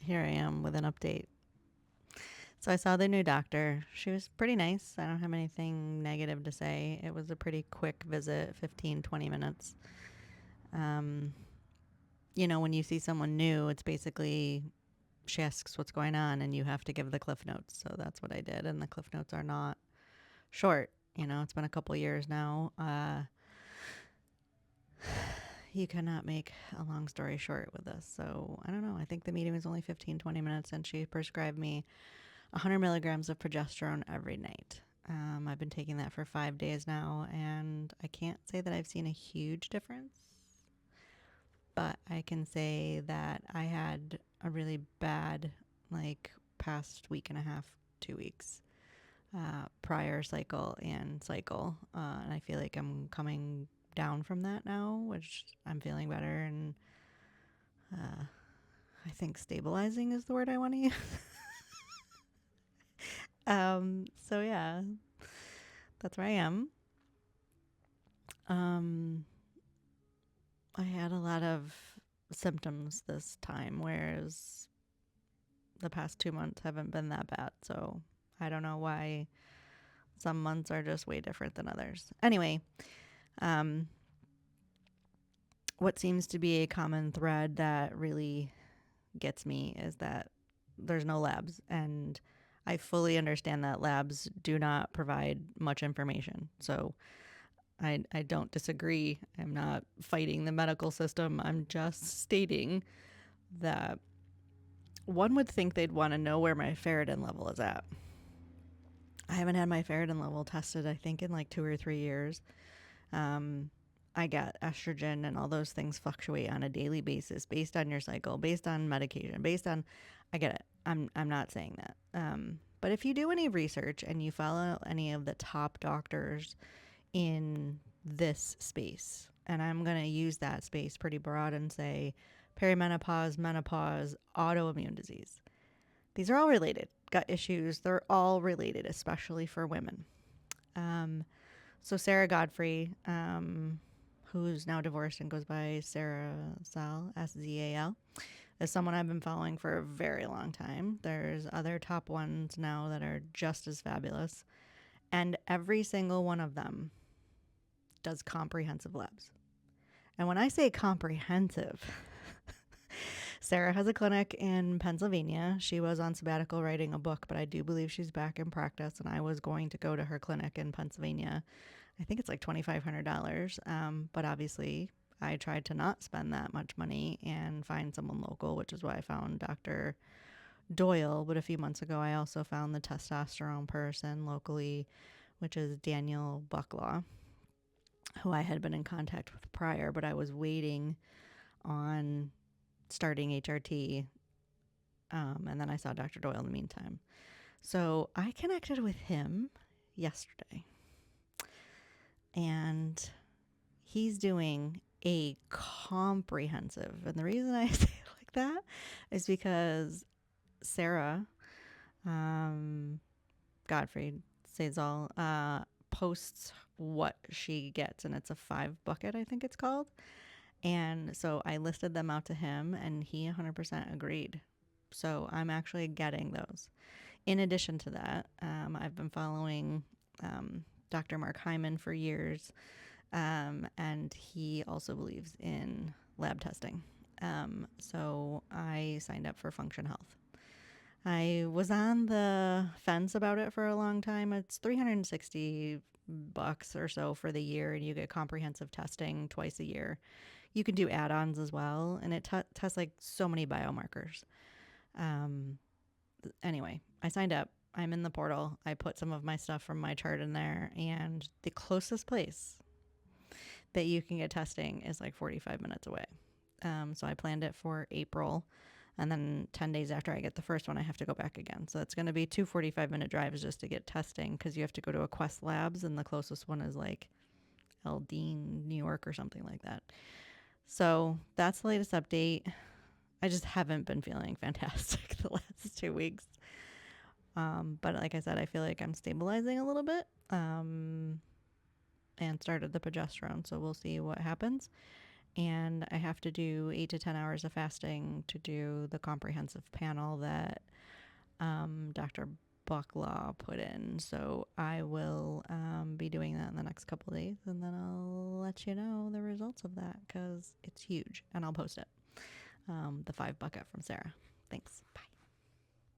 Here I am with an update. So I saw the new doctor. She was pretty nice. I don't have anything negative to say. It was a pretty quick visit, 15, 20 minutes. Um, when you see someone new, it's basically she asks what's going on and you have to give the cliff notes. So that's what I did. And the cliff notes are not short. It's been a couple years now. You cannot make a long story short with this. So I don't know. I think the meeting was only 15, 20 minutes and she prescribed me 100 milligrams of progesterone every night. I've been taking that for 5 days now, and I can't say that I've seen a huge difference, but I can say that I had a really bad, past week and a half, 2 weeks, prior cycle and cycle. And I feel like I'm coming down from that now, which I'm feeling better. And I think stabilizing is the word I want to use. So yeah, that's where I am. Um, I had a lot of symptoms this time, whereas the past 2 months haven't been that bad. So I don't know why some months are just way different than others. Anyway, um, what seems to be a common thread that really gets me is that there's no labs. And I fully understand that labs do not provide much information. So I don't disagree. I'm not fighting the medical system. I'm just stating that one would think they'd want to know where my ferritin level is at. I haven't had my ferritin level tested, I think, in like 2 or 3 years. I get estrogen and all those things fluctuate on a daily basis based on your cycle, based on medication, based on, I get it. I'm not saying that. But if you do any research and you follow any of the top doctors in this space, and I'm going to use that space pretty broad and say perimenopause, menopause, autoimmune disease. These are all related. Gut issues, they're all related, especially for women. So Sarah Godfrey, who's now divorced and goes by Sarah Zal, Szal, is someone I've been following for a very long time. There's other top ones now that are just as fabulous. And every single one of them does comprehensive labs. And when I say comprehensive, Sarah has a clinic in Pennsylvania. She was on sabbatical writing a book, but I do believe she's back in practice. And I was going to go to her clinic in Pennsylvania. I think it's like $2,500. But obviously, I tried to not spend that much money and find someone local, which is why I found Dr. Doyle. But a few months ago, I also found the testosterone person locally, which is Daniel Bucklaw, who I had been in contact with prior, but I was waiting on starting HRT. And then I saw Dr. Doyle in the meantime. So I connected with him yesterday. And he's doing a comprehensive. And the reason I say it like that is because Sarah Godfrey Sazal posts what she gets. And it's a 5 bucket, I think it's called. And so I listed them out to him and he 100% agreed. So I'm actually getting those. In addition to that, I've been following Dr. Mark Hyman for years, and he also believes in lab testing. So I signed up for Function Health. I was on the fence about it for a long time. It's $360 or so for the year, and you get comprehensive testing twice a year. You can do add-ons as well, and it tests like so many biomarkers. Anyway, I signed up. I'm in the portal. I put some of my stuff from my chart in there, and the closest place that you can get testing is like 45 minutes away. So I planned it for April, and then 10 days after I get the first one, I have to go back again. So it's going to be 2 45-minute drives just to get testing because you have to go to a Quest Labs, and the closest one is like Aldine, New York or something like that. So that's the latest update. I just haven't been feeling fantastic the last 2 weeks. But like I said, I feel like I'm stabilizing a little bit and started the progesterone. So we'll see what happens. and I have to do 8 to 10 hours of fasting to do the comprehensive panel that Dr. Bucklaw put in. So I will be doing that in the next couple of days, and then I'll let you know the results of that because it's huge, and I'll post it. The 5 bucket from Sarah. Thanks.